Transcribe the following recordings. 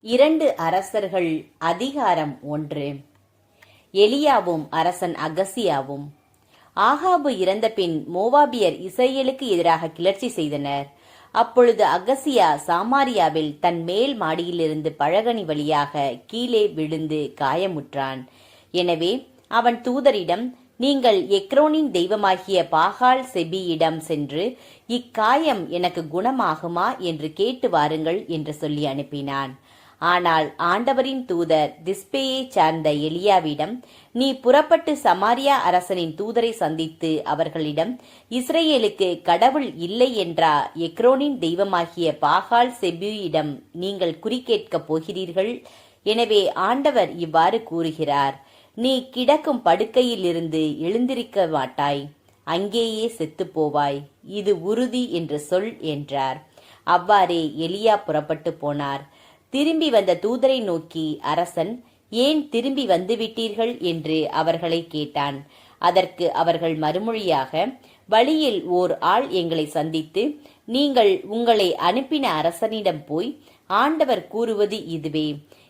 2 அரசர்கள் அதிகாரம் 1. எலியாவும் அரசன் அகசியாவும். ஆகாபு இறந்தபின் மோவாபியர் இஸ்ரவேலுக்கு எதிராக கிளர்ச்சி செய்தனர். அப்பொழுது அகசியா சாமாரியாவில் தன் மேல் மாடியிலிருந்து பழகனி வழியாக கீழே விழுந்து காயமுற்றான். எனவே அவன் தூதரிடம், நீங்கள் எக்ரோனின் தெய்வமாகிய பாகால் செபியிடம் சென்று இக்காயம் எனக்கு குணமாகுமா என்று கேட்டு வாருங்கள் என்று சொல்லி அனுப்பினான். ஆனால் ஆண்டவரின் தூதர் திஸ்பேயைச் சார்ந்த எலியாவிடம், நீ புறப்பட்டு சமாரியா அரசனின் தூதரை சந்தித்து அவர்களிடம், இஸ்ரவேலுக்கு கடவுள் இல்லை என்றா எக்ரோனின் தெய்வமாகிய பாகால் செபியிடம் நீங்கள் குறிக்கேட்கப் போகிறீர்கள்? எனவே ஆண்டவர் இவ்வாறு கூறுகிறார், நீ கிடக்கும் படுக்கையிலிருந்து எழுந்திருக்க மாட்டாய், அங்கேயே செத்துப்போவாய், இது உறுதி என்று சொல் என்றார். அவ்வாறே எலியா புறப்பட்டு போனார். திரும்பி வந்த தூதரை நோக்கி அரசன், ஏன் திரும்பி வந்துவிட்டீர்கள் என்று அவர்களை கேட்டான். அதற்கு அவர்கள் மறுமொழியாக, வழியில் ஓர் ஆள் எங்களை சந்தித்து, நீங்கள் உங்களை அனுப்பின அரசனிடம் போய், ஆண்டவர் கூறுவது இதுவே,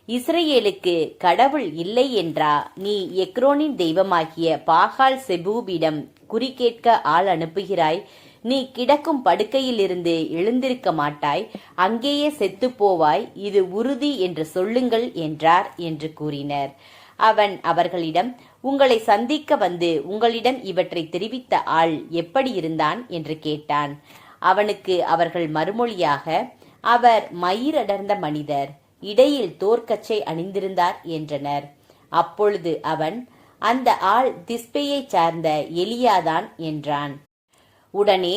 இஸ்ரவேலுக்கு கடவுள் இல்லை என்றா நீ எக்ரோனின் தெய்வமாகிய பாகால் செபூபிடம் குறிக்கேட்க ஆள் அனுப்புகிறாய்? நீ கிடக்கும் படுக்கையிலிருந்து எழுந்திருக்க மாட்டாய், அங்கேயே செத்துப்போவாய், இது உறுதி என்று சொல்லுங்கள் என்றார் என்று கூறினர். அவன் அவர்களிடம், உங்களை சந்திக்க வந்து உங்களிடம் இவற்றை தெரிவித்த ஆள் எப்படி இருந்தான் என்று கேட்டான். அவனுக்கு அவர்கள் மறுமொழியாக, அவர் மயிரடர்ந்த மனிதர், இடையில் தோற்கச்சை அணிந்திருந்தார் என்றனர். அப்பொழுது அவன், அந்த ஆள் திஸ்பேயைச் சார்ந்த எலியாதான் என்றான். உடனே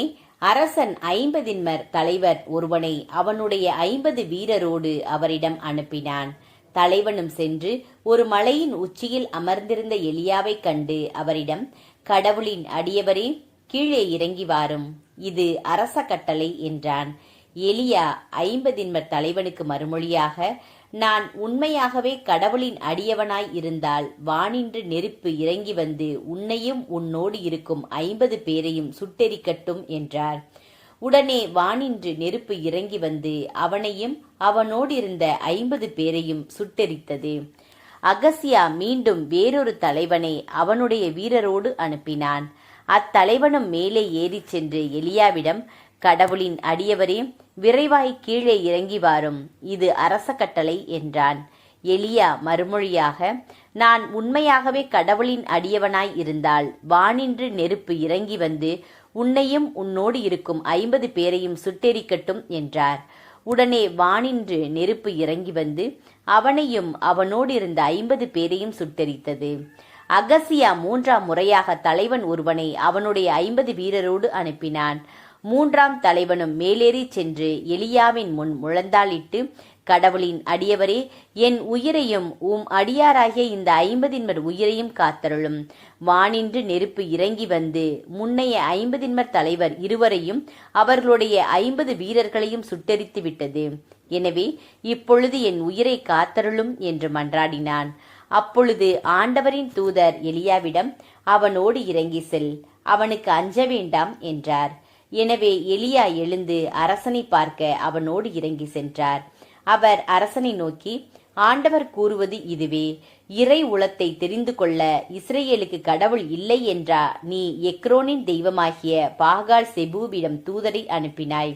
அரசன் 50 தலைவர் ஒருவனை அவனுடைய 50 வீரரோடு அவரிடம் அனுப்பினான். தலைவனும் சென்று ஒரு மலையின் உச்சியில் அமர்ந்திருந்த எலியாவைக் கண்டு அவரிடம், கடவுளின் அடியவரே, கீழே இறங்கி வாரும், இது அரச கட்டளை என்றான். எலியா 50 தலைவனுக்கு மறுமொழியாக, நான் உண்மையாகவே கடவுளின் அடியவனாய் இருந்தால் வானின்று நெருப்பு இறங்கி வந்து உன்னையும் உன்னோடு இருக்கும் 50 பேரையும் சுட்டெரிக்கட்டும் என்றார். உடனே வானின்று நெருப்பு இறங்கி வந்து அவனையும் அவனோடு இருந்த 50 பேரையும் சுட்டெரித்தது. அகசியா மீண்டும் வேறொரு தலைவனை அவனுடைய வீரரோடு அனுப்பினான். அத்தலைவனும் மேலே ஏறிச் சென்று எலியாவிடம், கடவுளின் அடியவரே, விரைவாய் கீழே இறங்கி வாரும், இது அரச கட்டளை என்றான். எலியா மறுமொழியாக, நான் உண்மையாகவே கடவுளின் அடியவனாய் இருந்தால் வானின்று நெருப்பு இறங்கி வந்து உன்னையும் உன்னோடு இருக்கும் 50 பேரையும் சுட்டெரிக்கட்டும் என்றார். உடனே வானின்று நெருப்பு இறங்கி வந்து அவனையும் அவனோடு இருந்த 50 பேரையும் சுட்டெரித்தது. அகசியா 3ஆம் முறையாக தலைவன் ஒருவனை அவனுடைய 50 வீரரோடு அனுப்பினான். 3ஆம் தலைவனும் மேலேறி சென்று எலியாவின் முன் முழந்தாளிட்டு, கடவுளின் அடியவரே, என் உயிரையும் உம் அடியாராகிய இந்த 50 உயிரையும் காத்தருளும். வானின்று நெருப்பு இறங்கி வந்து முன்னைய 50 தலைவர் இருவரையும் அவர்களுடைய 50 வீரர்களையும் சுட்டெரித்து விட்டது. எனவே இப்பொழுது என் உயிரை காத்தருளும் என்று மன்றாடினான். அப்பொழுது ஆண்டவரின் தூதர் எலியாவிடம், அவனோடு இறங்கி செல், அவனுக்கு அஞ்ச வேண்டாம் என்றார். எனவே எலியா எழுந்து அரசனை பார்க்க அவனோடு இறங்கி சென்றார். அவர் அரசனை நோக்கி, ஆண்டவர் கூறுவது இதுவே, இறை உளத்தை தெரிந்து கொள்ள இஸ்ரவேலுக்கு கடவுள் இல்லை என்றா நீ எக்ரோனின் தெய்வமாகிய பாகால் செபூபிடம் தூதரை அனுப்பினாய்?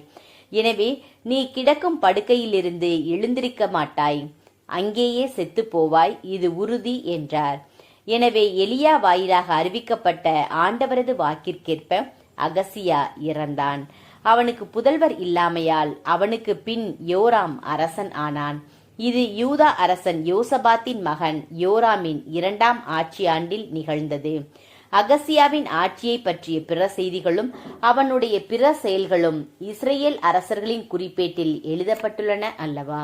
எனவே நீ கிடக்கும் படுக்கையிலிருந்து எழுந்திருக்க மாட்டாய், அங்கேயே செத்துப்போவாய், இது உறுதி என்றார். எனவே எலியா வாயிலாக அறிவிக்கப்பட்ட ஆண்டவரது வாக்கிற்கேற்ப அகசியா இறந்தான். அவனுக்கு புதல்வர் இல்லாமையால் அவனுக்கு பின் யோராம் அரசன் ஆனான். இது யூதா அரசன் யோசபாத்தின் மகன் யோராமின் 2ஆம் ஆட்சி ஆண்டில் நிகழ்ந்தது. அகசியாவின் ஆட்சியை பற்றிய பிற செய்திகளும் அவனுடைய பிற செயல்களும் இஸ்ரேல் அரசர்களின் குறிப்பேட்டில் எழுதப்பட்டுள்ளன அல்லவா?